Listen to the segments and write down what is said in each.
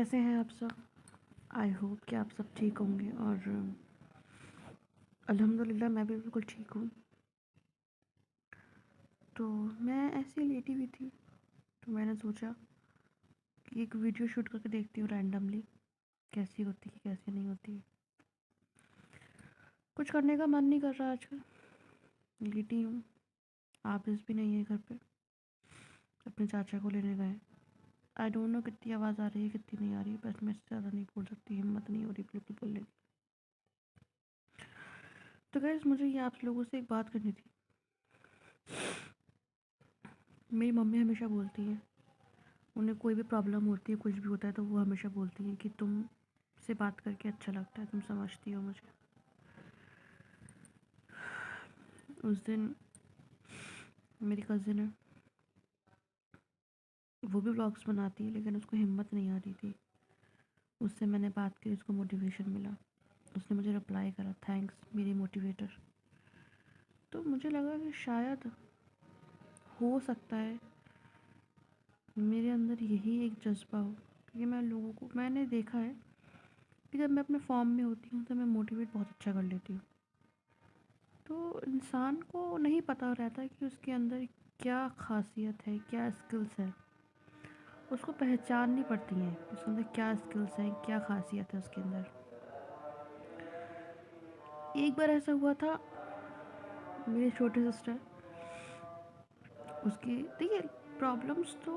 कैसे हैं आप सब? आई होप कि आप सब ठीक होंगे और अल्हम्दुलिल्लाह मैं भी बिल्कुल ठीक हूँ। तो मैं ऐसे ही लेटी हुई थी, तो मैंने सोचा कि एक वीडियो शूट करके देखती हूँ रैंडमली, कैसी होती है कैसी नहीं होती। कुछ करने का मन नहीं कर रहा आजकल, लेटी हूँ। आप इस भी नहीं है घर पे, अपने चाचा को लेने गए। आई डोंट नो कितनी आवाज़ आ रही है कितनी नहीं आ रही है, बस मैं इससे ज़्यादा नहीं बोल सकती, हिम्मत नहीं हो रही बिल्कुल बोलने की। तो गाइस मुझे ये आप लोगों से एक बात करनी थी। मेरी मम्मी हमेशा बोलती हैं, उन्हें कोई भी प्रॉब्लम होती है, कुछ भी होता है, तो वो हमेशा बोलती हैं कि तुम से बात करके अच्छा लगता है, तुम समझती हो मुझे। उस दिन मेरी कज़िन है, वो भी व्लॉग्स बनाती है, लेकिन उसको हिम्मत नहीं आ रही थी। उससे मैंने बात की, उसको मोटिवेशन मिला, उसने मुझे रिप्लाई करा, थैंक्स मेरी मोटिवेटर। तो मुझे लगा कि शायद हो सकता है मेरे अंदर यही एक जज्बा हो कि मैं लोगों को, मैंने देखा है कि जब मैं अपने फॉर्म में होती हूँ तो मैं मोटिवेट बहुत अच्छा कर लेती हूँ। तो इंसान को नहीं पता रहता कि उसके अंदर क्या ख़ासियत है, क्या स्किल्स है। उसको पहचाननी पड़ती हैं उसके अंदर क्या स्किल्स हैं, क्या ख़ासियत है उसके अंदर। एक बार ऐसा हुआ था, मेरी छोटी सिस्टर, उसकी, देखिए, प्रॉब्लम्स तो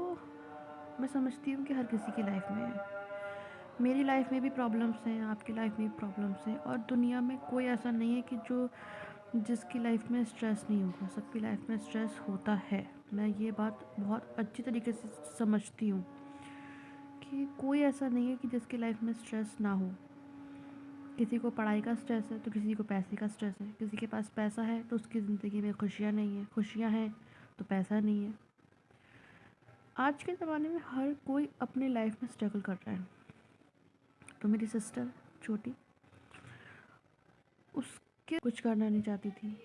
मैं समझती हूँ कि हर किसी की लाइफ में है। मेरी लाइफ में भी प्रॉब्लम्स हैं, आपकी लाइफ में भी प्रॉब्लम्स हैं, और दुनिया में कोई ऐसा नहीं है कि जो जिसकी लाइफ में स्ट्रेस नहीं होगा। सबकी लाइफ में स्ट्रेस होता है। मैं ये बात बहुत अच्छी तरीके से समझती हूँ कि कोई ऐसा नहीं है कि जिसकी लाइफ में स्ट्रेस ना हो। किसी को पढ़ाई का स्ट्रेस है तो किसी को पैसे का स्ट्रेस है, किसी के पास पैसा है तो उसकी ज़िंदगी में खुशियाँ नहीं है, खुशियाँ हैं तो पैसा नहीं है। आज के ज़माने में हर कोई अपनी लाइफ में स्ट्रगल कर रहा है। तो मेरी सिस्टर छोटी, उसके कुछ करना नहीं चाहती थी,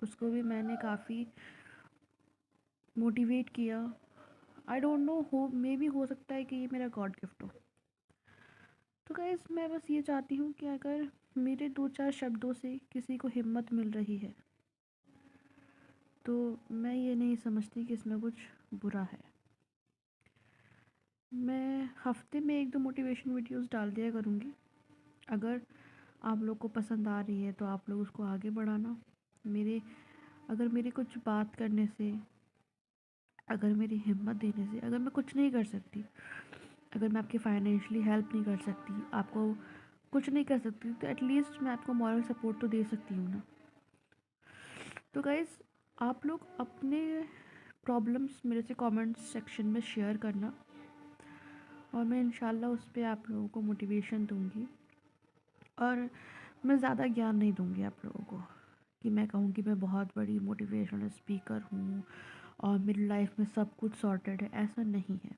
उसको भी मैंने काफ़ी मोटिवेट किया। आई डोंट नो, हो मे भी हो सकता है कि ये मेरा गॉड गिफ्ट हो। तो गाइस मैं बस ये चाहती हूँ कि अगर मेरे 2-4 शब्दों से किसी को हिम्मत मिल रही है तो मैं ये नहीं समझती कि इसमें कुछ बुरा है। मैं हफ्ते में 1-2 मोटिवेशन वीडियोस डाल दिया करूँगी। अगर आप लोग को पसंद आ रही है तो आप लोग उसको आगे बढ़ाना। मेरे अगर मेरी कुछ बात करने से, अगर मेरी हिम्मत देने से, अगर मैं कुछ नहीं कर सकती, अगर मैं आपकी फाइनेंशियली हेल्प नहीं कर सकती, आपको कुछ नहीं कर सकती, तो एटलीस्ट मैं आपको मॉरल सपोर्ट तो दे सकती हूँ ना। तो गाइज़, आप लोग अपने प्रॉब्लम्स मेरे से कमेंट सेक्शन में शेयर करना, और मैं इंशाल्लाह उस पे आप लोगों को मोटिवेशन दूँगी। और मैं ज़्यादा ज्ञान नहीं दूँगी आप लोगों को कि मैं कहूँ कि मैं बहुत बड़ी मोटिवेशनल स्पीकर हूँ और मेरी लाइफ में सब कुछ सॉर्टेड है, ऐसा नहीं है।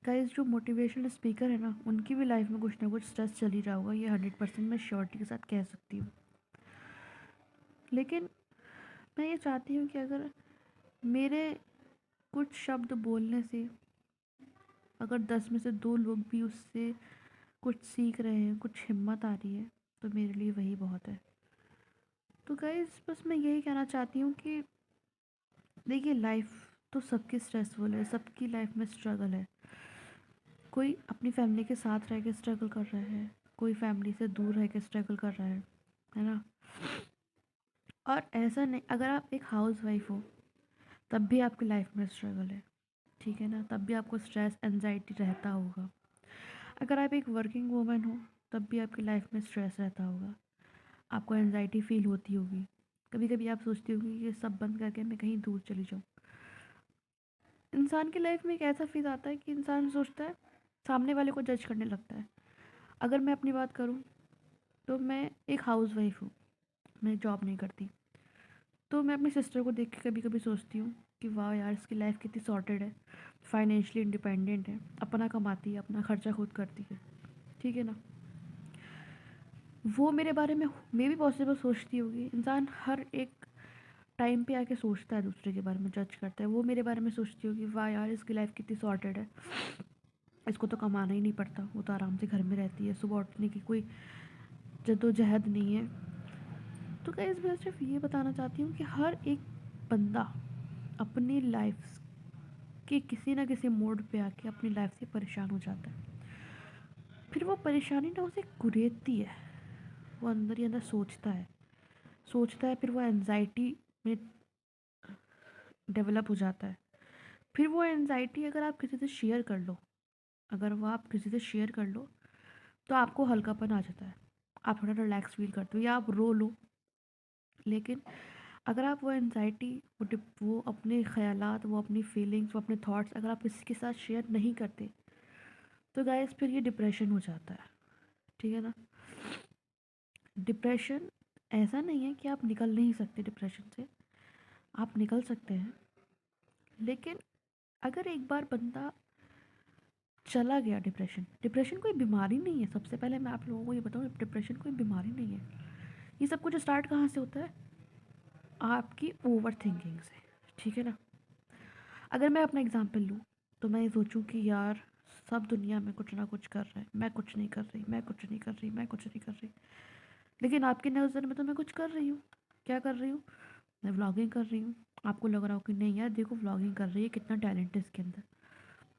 गाइस, जो मोटिवेशनल स्पीकर है ना, उनकी भी लाइफ में कुछ ना कुछ स्ट्रेस चल ही रहा होगा, ये 100% मैं श्योरिटी के साथ कह सकती हूँ। लेकिन मैं ये चाहती हूँ कि अगर मेरे कुछ शब्द बोलने से अगर 10 में से 2 लोग भी उससे कुछ सीख रहे हैं, कुछ हिम्मत आ रही है, तो मेरे लिए वही बहुत है। तो गाइस बस मैं यही कहना चाहती हूँ कि देखिए, लाइफ तो सबकी स्ट्रेसफुल है, सबकी लाइफ में स्ट्रगल है। कोई अपनी फैमिली के साथ रह के स्ट्रगल कर रहा है, कोई फैमिली से दूर रह के स्ट्रगल कर रहा है ना। और ऐसा नहीं, अगर आप एक हाउस वाइफ हो तब भी आपकी लाइफ में स्ट्रगल है, ठीक है ना, तब भी आपको स्ट्रेस एनजाइटी रहता होगा। अगर आप एक वर्किंग वूमेन हो तब भी आपकी लाइफ में स्ट्रेस रहता होगा, आपको एनजाइटी फील होती होगी। कभी कभी आप सोचती होगी कि ये सब बंद करके मैं कहीं दूर चली जाऊँ। इंसान की लाइफ में एक ऐसा फेज़ आता है कि इंसान सोचता है, सामने वाले को जज करने लगता है। अगर मैं अपनी बात करूँ तो मैं एक हाउस वाइफ हूँ, मैं जॉब नहीं करती। तो मैं अपनी सिस्टर को देख के कभी कभी सोचती हूँ कि वाह यार, इसकी लाइफ कितनी सॉर्टेड है, फाइनेंशियली इंडिपेंडेंट है, अपना कमाती है, अपना खर्चा खुद करती है, ठीक है ना। वो मेरे बारे में मे भी पॉसिबल सोचती होगी। इंसान हर एक टाइम पे आके सोचता है, दूसरे के बारे में जज करता है। वो मेरे बारे में सोचती होगी, वाह यार, इसकी लाइफ कितनी सॉर्टेड है, इसको तो कमाना ही नहीं पड़ता, वो तो आराम से घर में रहती है, सुबह उठने की कोई जद्दोजहद नहीं है। तो गाइस मैं सिर्फ ये बताना चाहती हूँ कि हर एक बंदा अपनी लाइफ के किसी ना किसी मोड़ पे आके अपनी लाइफ से परेशान हो जाता है। फिर वो परेशानी ना उसे कुरेदती है, वो अंदर ही अंदर सोचता है, फिर वो एनजाइटी में डेवलप हो जाता है। फिर वो एनजाइटी अगर आप किसी से शेयर कर लो, अगर वो आप किसी से शेयर कर लो तो आपको हल्कापन आ जाता है, आप थोड़ा रिलैक्स फील करते हो या आप रो लो। लेकिन अगर आप वो एनजाइटी, वो अपने ख़यालात, वो अपनी फीलिंग्स, वो अपने थॉट्स अगर आप किसी के साथ शेयर नहीं करते तो गाइस फिर ये डिप्रेशन हो जाता है। ठीक है ना। डिप्रेशन ऐसा नहीं है कि आप निकल नहीं सकते डिप्रेशन से, आप निकल सकते हैं। लेकिन अगर एक बार बंदा चला गया, डिप्रेशन कोई बीमारी नहीं है। सबसे पहले मैं आप लोगों को ये बताऊँ, डिप्रेशन कोई बीमारी नहीं है। ये सब कुछ स्टार्ट कहाँ से होता है? आपकी ओवर थिंकिंग से। ठीक है ना। अगर मैं अपना एग्जांपल लूँ तो मैं ये सोचूं कि यार सब दुनिया में कुछ ना कुछ कर रहे हैं, मैं कुछ नहीं कर रही, मैं कुछ नहीं कर रही, मैं कुछ नहीं कर रही। लेकिन आपकी नज़र में तो मैं कुछ कर रही हूँ। क्या कर रही हूँ? मैं व्लॉगिंग कर रही हूँ। आपको लग रहा हो कि नहीं यार देखो व्लॉगिंग कर रही है, कितना टैलेंट है इसके अंदर।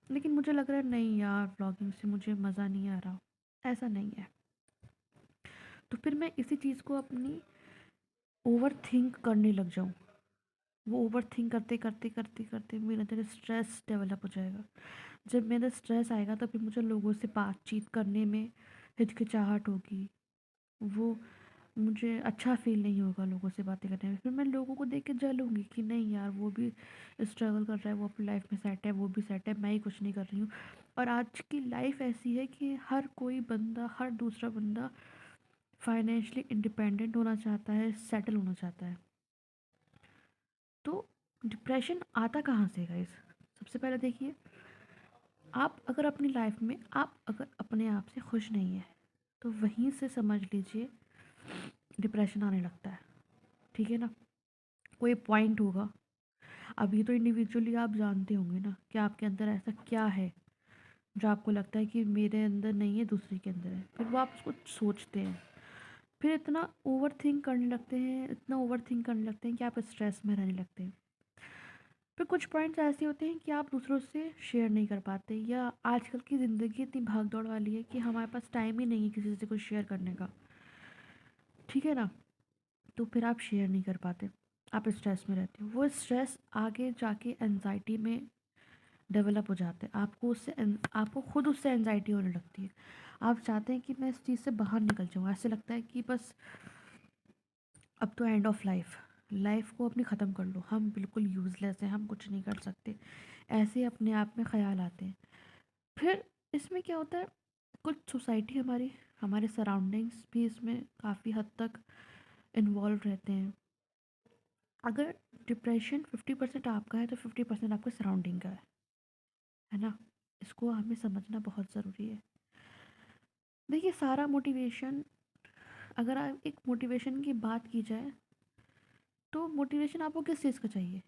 लेकिन मुझे लग रहा है नहीं यार, व्लॉगिंग से मुझे मज़ा नहीं आ रहा। ऐसा नहीं है। तो फिर मैं इसी चीज़ को अपनी ओवर थिंक करने लग जाऊँ। वो ओवर थिंक करते करते करते करते मेरे अंदर स्ट्रेस डेवलप हो जाएगा। जब मेरा स्ट्रेस आएगा तो फिर मुझे लोगों से बातचीत करने में हिचकिचाहट होगी। वो मुझे अच्छा फ़ील नहीं होगा लोगों से बातें करने में। फिर मैं लोगों को देख के जलूँगी कि नहीं यार वो भी स्ट्रगल कर रहा है, वो अपनी लाइफ में सेट है, वो भी सेट है, मैं ही कुछ नहीं कर रही हूँ। और आज की लाइफ ऐसी है कि हर कोई बंदा, हर दूसरा बंदा फाइनेंशियली इंडिपेंडेंट होना चाहता है, सेटल होना चाहता है। तो डिप्रेशन आता कहाँ से गाइस? सबसे पहले देखिए, आप अगर अपनी लाइफ में आप अगर अपने आप से खुश नहीं है तो वहीं से समझ लीजिए डिप्रेशन आने लगता है। ठीक है ना। कोई पॉइंट होगा, अभी तो इंडिविजुअली आप जानते होंगे ना कि आपके अंदर ऐसा क्या है जो आपको लगता है कि मेरे अंदर नहीं है, दूसरे के अंदर है। फिर वो आप उसको सोचते हैं, फिर इतना ओवर थिंक करने लगते हैं, इतना ओवर थिंक करने लगते हैं कि आप स्ट्रेस में रहने लगते हैं। फिर कुछ पॉइंट्स ऐसे होते हैं कि आप दूसरों से शेयर नहीं कर पाते, या आजकल की ज़िंदगी इतनी भाग दौड़ वाली है कि हमारे पास टाइम ही नहीं है किसी से कुछ शेयर करने का। ठीक है ना। तो फिर आप शेयर नहीं कर पाते, आप स्ट्रेस में रहते हो। वो स्ट्रेस आगे जाके एनजाइटी में डेवलप हो जाते हैं। आपको खुद उससे एनजाइटी होने लगती है। आप चाहते हैं कि मैं इस चीज़ से बाहर निकल जाऊँ। ऐसे लगता है कि बस अब तो एंड ऑफ लाइफ को अपनी ख़त्म कर लो, हम बिल्कुल यूज़लेस हैं, हम कुछ नहीं कर सकते। ऐसे अपने आप में ख़्याल आते हैं। फिर इसमें क्या होता है, कुछ सोसाइटी हमारी, हमारे सराउंडिंग्स भी इसमें काफ़ी हद तक इन्वॉल्व रहते हैं। अगर डिप्रेशन 50% आपका है तो 50% आपके सराउंडिंग का है ना। इसको हमें समझना बहुत ज़रूरी है। देखिए सारा मोटिवेशन, अगर आप एक मोटिवेशन की बात की जाए तो मोटिवेशन आपको किस चीज़ का चाहिए?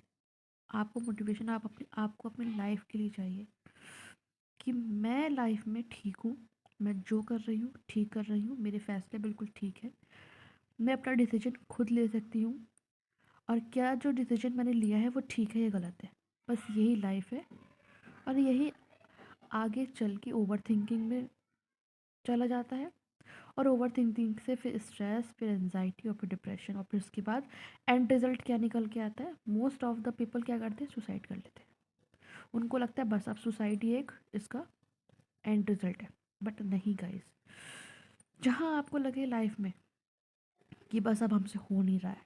आपको मोटिवेशन आपको अपनी लाइफ के लिए चाहिए कि मैं लाइफ में ठीक हूँ, मैं जो कर रही हूँ ठीक कर रही हूँ, मेरे फैसले बिल्कुल ठीक है, मैं अपना डिसीजन खुद ले सकती हूँ, और क्या जो डिसीजन मैंने लिया है वो ठीक है या गलत है। बस यही लाइफ है। और यही आगे चल के ओवर थिंकिंग में चला जाता है, और ओवर थिंकिंग से फिर स्ट्रेस, फिर एनजाइटी, और फिर डिप्रेशन, और फिर उसके बाद एंड रिजल्ट क्या निकल के आता है? मोस्ट ऑफ द पीपल क्या करते हैं? सुसाइड कर लेते हैं। उनको लगता है बस अब सुसाइड ही एक इसका एंड रिजल्ट है। बट नहीं गाइस, जहाँ आपको लगे लाइफ में कि बस अब हमसे हो नहीं रहा है,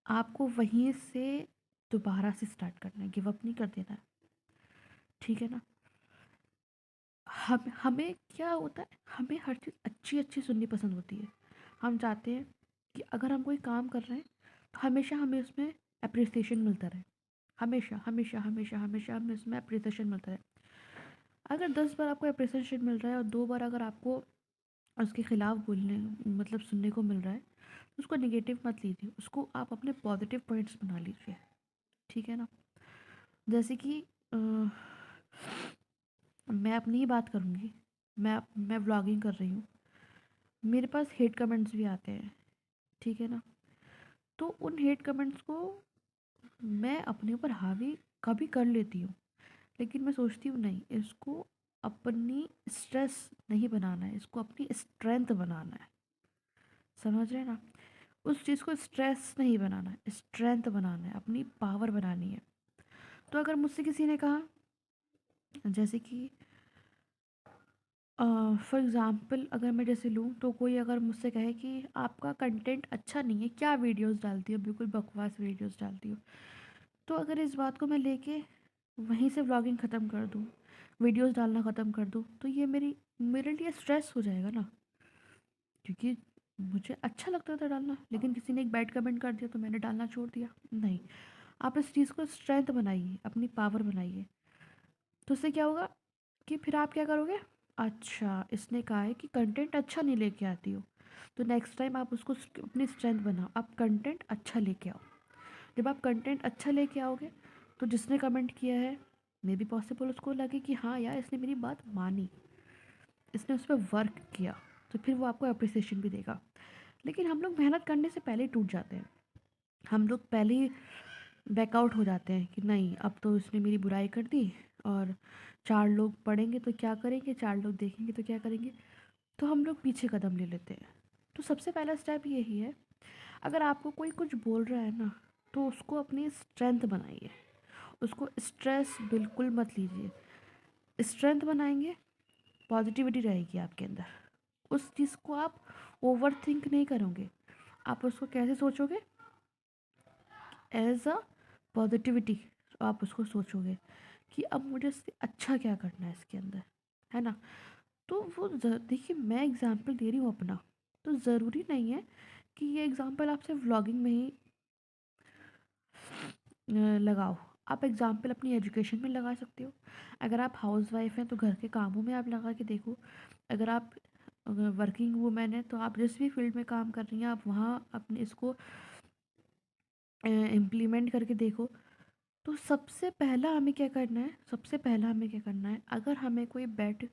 आपको वहीं से दोबारा से स्टार्ट करना है, गिव अप नहीं कर देना है। ठीक है ना। हमें क्या होता है, हमें हर चीज़ अच्छी अच्छी सुननी पसंद होती है। हम चाहते हैं कि अगर हम कोई काम कर रहे हैं तो हमेशा हमें उसमें अप्रिसिएशन मिलता रहे। हमेशा हमेशा हमेशा हमेशा हमें उसमें अप्रिसिएशन मिलता रहे। अगर 10 बार आपको अप्रिसिएशन मिल रहा है और 2 बार अगर आपको उसके खिलाफ बोलने, मतलब सुनने को मिल रहा है, तो उसको नेगेटिव मत लीजिए, उसको आप अपने पॉजिटिव पॉइंट्स बना लीजिए। ठीक है ना। जैसे कि मैं अपनी ही बात करूँगी। मैं व्लॉगिंग कर रही हूँ, मेरे पास हेट कमेंट्स भी आते हैं, ठीक है ना? तो उन हेट कमेंट्स को मैं अपने ऊपर हावी कभी कर लेती हूँ, लेकिन मैं सोचती हूँ नहीं, इसको अपनी स्ट्रेस नहीं बनाना है, इसको अपनी स्ट्रेंथ बनाना है। समझ रहे हैं ना? उस चीज़ को स्ट्रेस नहीं बनाना है, स्ट्रेंथ बनाना है, अपनी पावर बनानी है। तो अगर मुझसे किसी ने कहा, जैसे कि फॉर एग्ज़ाम्पल अगर मैं जैसे लूँ, तो कोई अगर मुझसे कहे कि आपका कंटेंट अच्छा नहीं है, क्या वीडियोस डालती हो, बिल्कुल बकवास वीडियोस डालती हो। तो अगर इस बात को मैं लेके वहीं से व्लॉगिंग ख़त्म कर दूँ, वीडियोस डालना ख़त्म कर दूँ, तो ये मेरे लिए स्ट्रेस हो जाएगा ना, क्योंकि मुझे अच्छा लगता था डालना, लेकिन किसी ने एक बैड कमेंट कर दिया तो मैंने डालना छोड़ दिया। नहीं, आप इस चीज़ को स्ट्रेंथ बनाइए, अपनी पावर बनाइए। तो उससे क्या होगा कि फिर आप क्या करोगे, अच्छा इसने कहा है कि कंटेंट अच्छा नहीं लेके आती हो, तो नेक्स्ट टाइम आप उसको अपनी स्ट्रेंथ बनाओ, आप कंटेंट अच्छा लेके आओ। जब आप कंटेंट अच्छा लेके आओगे, तो जिसने कमेंट किया है, मे बी पॉसिबल उसको लगे कि हाँ यार, इसने मेरी बात मानी, इसने उस पर वर्क किया, तो फिर वो आपको अप्रिसिएशन भी देगा। लेकिन हम लोग मेहनत करने से पहले ही टूट जाते हैं, हम लोग पहले ही बैकआउट हो जाते हैं कि नहीं, अब तो इसने मेरी बुराई कर दी, और चार लोग पढ़ेंगे तो क्या करेंगे, चार लोग देखेंगे तो क्या करेंगे, तो हम लोग पीछे कदम ले लेते हैं। तो सबसे पहला स्टेप यही है, अगर आपको कोई कुछ बोल रहा है ना, तो उसको अपनी स्ट्रेंथ बनाइए, उसको स्ट्रेस बिल्कुल मत लीजिए। स्ट्रेंथ बनाएंगे, पॉजिटिविटी रहेगी आपके अंदर, उस चीज़ को आप ओवर थिंक नहीं करोगे, आप उसको कैसे सोचोगे, एज अ पॉजिटिविटी। आप उसको सोचोगे कि अब मुझे इससे अच्छा क्या करना है इसके अंदर, है ना? तो वो देखिए, मैं एग्ज़ाम्पल दे रही हूँ अपना, तो ज़रूरी नहीं है कि ये एग्ज़ाम्पल आप सिर्फ व्लॉगिंग में ही लगाओ। आप एग्ज़ाम्पल अपनी एजुकेशन में लगा सकते हो, अगर आप हाउसवाइफ हैं तो घर के कामों में आप लगा के देखो, अगर आप वर्किंग वूमेन है तो आप जिस भी फील्ड में काम कर रही हैं, आप वहाँ अपने इसको इम्प्लीमेंट करके देखो। तो सबसे पहला हमें क्या करना है, सबसे पहला हमें क्या करना है, अगर हमें कोई बैड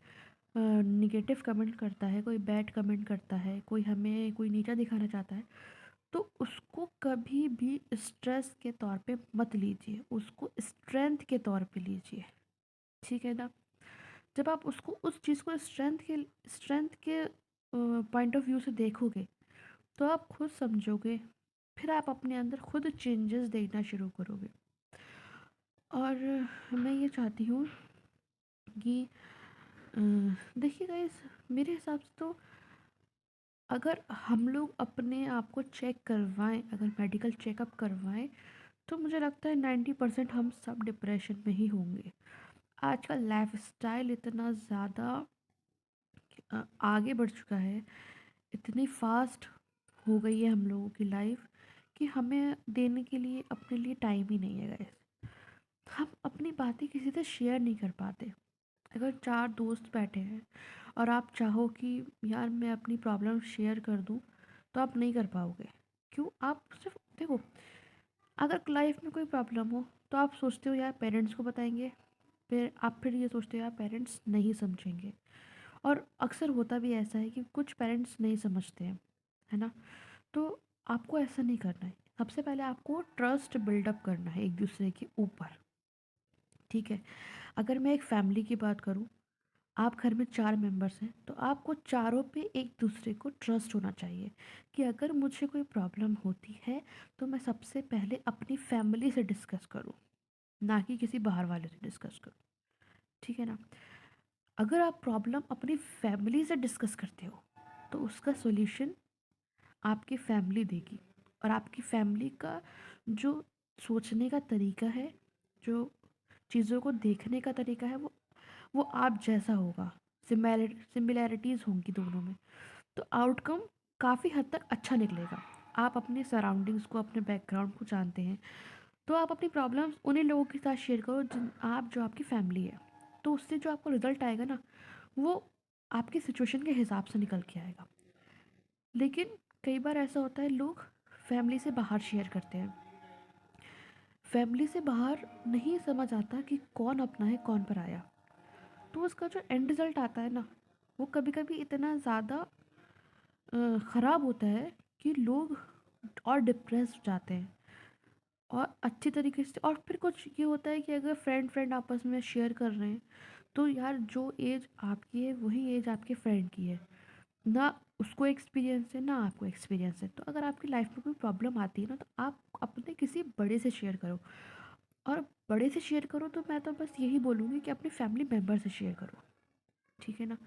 निगेटिव कमेंट करता है, कोई बैड कमेंट करता है, कोई हमें कोई नीचा दिखाना चाहता है, तो उसको कभी भी स्ट्रेस के तौर पे मत लीजिए, उसको स्ट्रेंथ के तौर पे लीजिए, ठीक है ना? जब आप उसको उस चीज़ को स्ट्रेंथ के पॉइंट ऑफ व्यू से देखोगे, तो आप खुद समझोगे, फिर आप अपने अंदर खुद चेंजेस देखना शुरू करोगे। और मैं ये चाहती हूँ कि अ, देखिए गाइस, मेरे हिसाब से तो अगर हम लोग अपने आप को चेक करवाएं, अगर मेडिकल चेकअप करवाएं, तो मुझे लगता है 90% हम सब डिप्रेशन में ही होंगे। आजकल लाइफस्टाइल इतना ज़्यादा आगे बढ़ चुका है, इतनी फास्ट हो गई है हम लोगों की लाइफ, कि हमें देने के लिए अपने लिए टाइम ही नहीं है गाइस। हम अपनी बातें किसी से शेयर नहीं कर पाते। अगर चार दोस्त बैठे हैं और आप चाहो कि यार मैं अपनी प्रॉब्लम शेयर कर दूं, तो आप नहीं कर पाओगे। क्यों? आप सिर्फ देखो, अगर लाइफ में कोई प्रॉब्लम हो, तो आप सोचते हो यार पेरेंट्स को बताएंगे, फिर ये सोचते हो यार पेरेंट्स नहीं समझेंगे। और अक्सर होता भी ऐसा है कि कुछ पेरेंट्स नहीं समझते हैं, है ना? तो आपको ऐसा नहीं करना है, सबसे पहले आपको ट्रस्ट बिल्डअप करना है एक दूसरे के ऊपर, ठीक है? अगर मैं एक फैमिली की बात करूँ, आप घर में चार मेंबर्स हैं, तो आपको चारों पे एक दूसरे को ट्रस्ट होना चाहिए कि अगर मुझे कोई प्रॉब्लम होती है, तो मैं सबसे पहले अपनी फैमिली से डिस्कस करूँ, ना कि किसी बाहर वाले से डिस्कस करूँ, ठीक है ना? अगर आप प्रॉब्लम अपनी फैमिली से डिस्कस करते हो, तो उसका सॉल्यूशन आपकी फैमिली देगी, और आपकी फैमिली का जो सोचने का तरीका है, जो चीज़ों को देखने का तरीका है, वो आप जैसा होगा, सिमिलैरिटीज़ होंगी दोनों में, तो आउटकम काफ़ी हद तक अच्छा निकलेगा। आप अपने सराउंडिंग्स को, अपने बैकग्राउंड को जानते हैं, तो आप अपनी प्रॉब्लम्स उन्हीं लोगों के साथ शेयर करो जो आपकी फैमिली है, तो उससे जो आपको रिज़ल्ट आएगा ना, वो आपकी सिचुएशन के हिसाब से निकल के आएगा। लेकिन कई बार ऐसा होता है, लोग फैमिली से बाहर शेयर करते हैं, फैमिली से बाहर नहीं समझ आता कि कौन अपना है कौन पराया। तो उसका जो एंड रिज़ल्ट आता है ना, वो कभी-कभी इतना ज़्यादा ख़राब होता है कि लोग और डिप्रेस हो जाते हैं। और अच्छी तरीके से, और फिर कुछ ये होता है कि अगर फ्रेंड आपस में शेयर कर रहे हैं, तो यार जो एज आपकी है वही एज आपके फ्रेंड की है। ना उसको एक्सपीरियंस है ना आपको एक्सपीरियंस है। तो अगर आपकी लाइफ में कोई प्रॉब्लम आती है ना, तो आप अपने किसी बड़े से शेयर करो। और बड़े से शेयर करो तो मैं तो बस यही बोलूँगी कि अपने फैमिली मेम्बर से शेयर करो, ठीक है ना।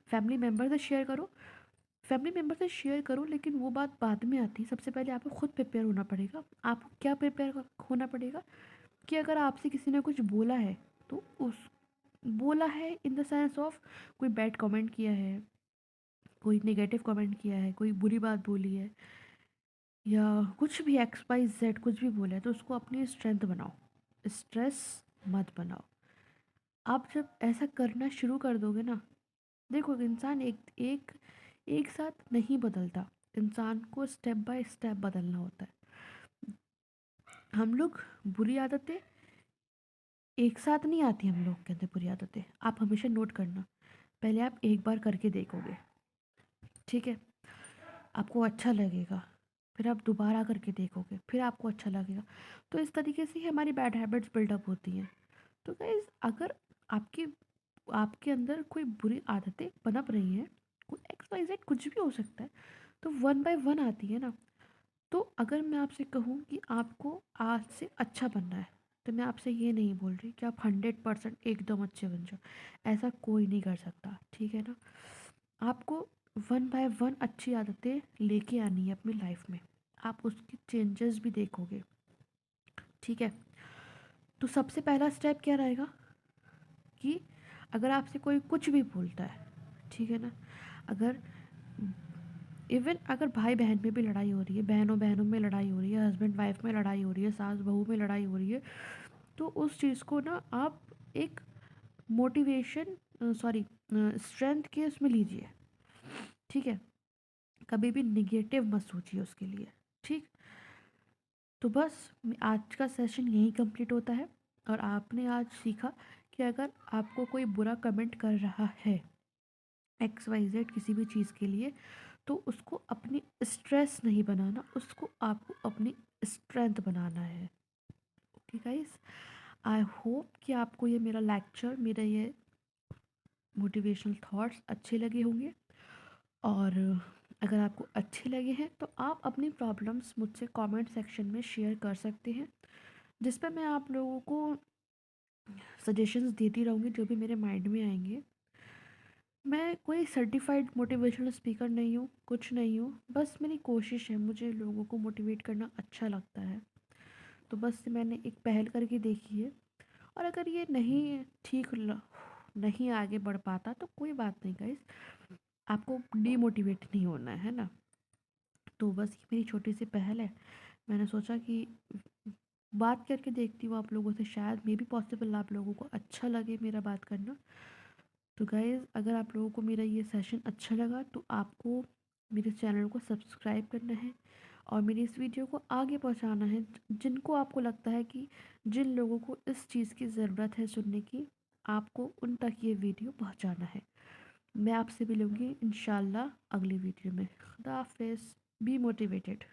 फैमिली मेम्बर से शेयर करो, फैमिली मेम्बर से शेयर करो, लेकिन वो बात बाद में आती है। सबसे पहले आपको खुद प्रिपेयर होना पड़ेगा। आपको क्या प्रिपेयर होना पड़ेगा कि अगर आपसे किसी ने कुछ बोला है, तो उस बोला है इन द सेंस ऑफ कोई बैड कमेंट किया है, कोई नेगेटिव कमेंट किया है, कोई बुरी बात बोली है, या कुछ भी एक्स वाई जेड कुछ भी बोला है, तो उसको अपनी स्ट्रेंथ बनाओ, स्ट्रेस मत बनाओ। आप जब ऐसा करना शुरू कर दोगे ना, देखो इंसान एक एक एक साथ नहीं बदलता। इंसान को स्टेप बाय स्टेप बदलना होता है। हम लोग बुरी आदतें एक साथ नहीं आती, हम लोग के अंदर बुरी आदतें। आप हमेशा नोट करना, पहले आप एक बार करके देखोगे, ठीक है, आपको अच्छा लगेगा, फिर आप दोबारा करके देखोगे, फिर आपको अच्छा लगेगा। तो इस तरीके से ही हमारी बैड हैबिट्स बिल्डअप होती हैं। तो गाइस, अगर आपकी आपके अंदर कोई बुरी आदतें पनप रही हैं, कोई एक्स वाई जेड कुछ भी हो सकता है, तो वन बाय वन आती है ना। तो अगर मैं आपसे कहूँ कि आपको आज से अच्छा बनना है, तो मैं आपसे ये नहीं बोल रही कि आप 100% एकदम अच्छे बन जाओ। ऐसा कोई नहीं कर सकता, ठीक है ना। आपको वन बाय वन अच्छी आदतें लेके आनी है अपनी लाइफ में। आप उसकी चेंजेस भी देखोगे, ठीक है। तो सबसे पहला स्टेप क्या रहेगा कि अगर आपसे कोई कुछ भी बोलता है, ठीक है ना, अगर इवन अगर भाई बहन में भी लड़ाई हो रही है, बहनों बहनों में लड़ाई हो रही है, हस्बैंड वाइफ में लड़ाई हो रही है, सास बहू में लड़ाई हो रही है, तो उस चीज़ को ना आप एक मोटिवेशन, सॉरी, स्ट्रेंथ के उसमें लीजिए, ठीक है। कभी भी निगेटिव मत सोचिए उसके लिए, ठीक। तो बस आज का सेशन यही कंप्लीट होता है। और आपने आज सीखा कि अगर आपको कोई बुरा कमेंट कर रहा है एक्स वाई जेड किसी भी चीज़ के लिए, तो उसको अपनी स्ट्रेस नहीं बनाना, उसको आपको अपनी स्ट्रेंथ बनाना है। ओके गाइस, आई होप कि आपको ये मेरा लेक्चर, मेरा ये मोटिवेशनल थॉट्स अच्छे लगे होंगे। और अगर आपको अच्छे लगे हैं तो आप अपनी प्रॉब्लम्स मुझसे कमेंट सेक्शन में शेयर कर सकते हैं, जिस पर मैं आप लोगों को सजेशंस देती रहूँगी जो भी मेरे माइंड में आएंगे। मैं कोई सर्टिफाइड मोटिवेशनल स्पीकर नहीं हूँ, कुछ नहीं हूँ, बस मेरी कोशिश है, मुझे लोगों को मोटिवेट करना अच्छा लगता है। तो बस मैंने एक पहल करके देखी है। और अगर ये नहीं आगे बढ़ पाता तो कोई बात नहीं गाइस, आपको डीमोटिवेट नहीं होना है ना। तो बस ये मेरी छोटी सी पहल है। मैंने सोचा कि बात करके देखती हूँ आप लोगों से, शायद मे बी पॉसिबल आप लोगों को अच्छा लगे मेरा बात करना। तो गाइज़, अगर आप लोगों को मेरा ये सेशन अच्छा लगा तो आपको मेरे चैनल को सब्सक्राइब करना है और मेरी इस वीडियो को आगे पहुंचाना है। जिनको आपको लगता है कि जिन लोगों को इस चीज़ की ज़रूरत है सुनने की, आपको उन तक ये वीडियो पहुंचाना है। मैं आपसे मिलूँगी इंशाल्लाह अगली वीडियो में। खुदा हाफिज़, बी मोटिवेटेड।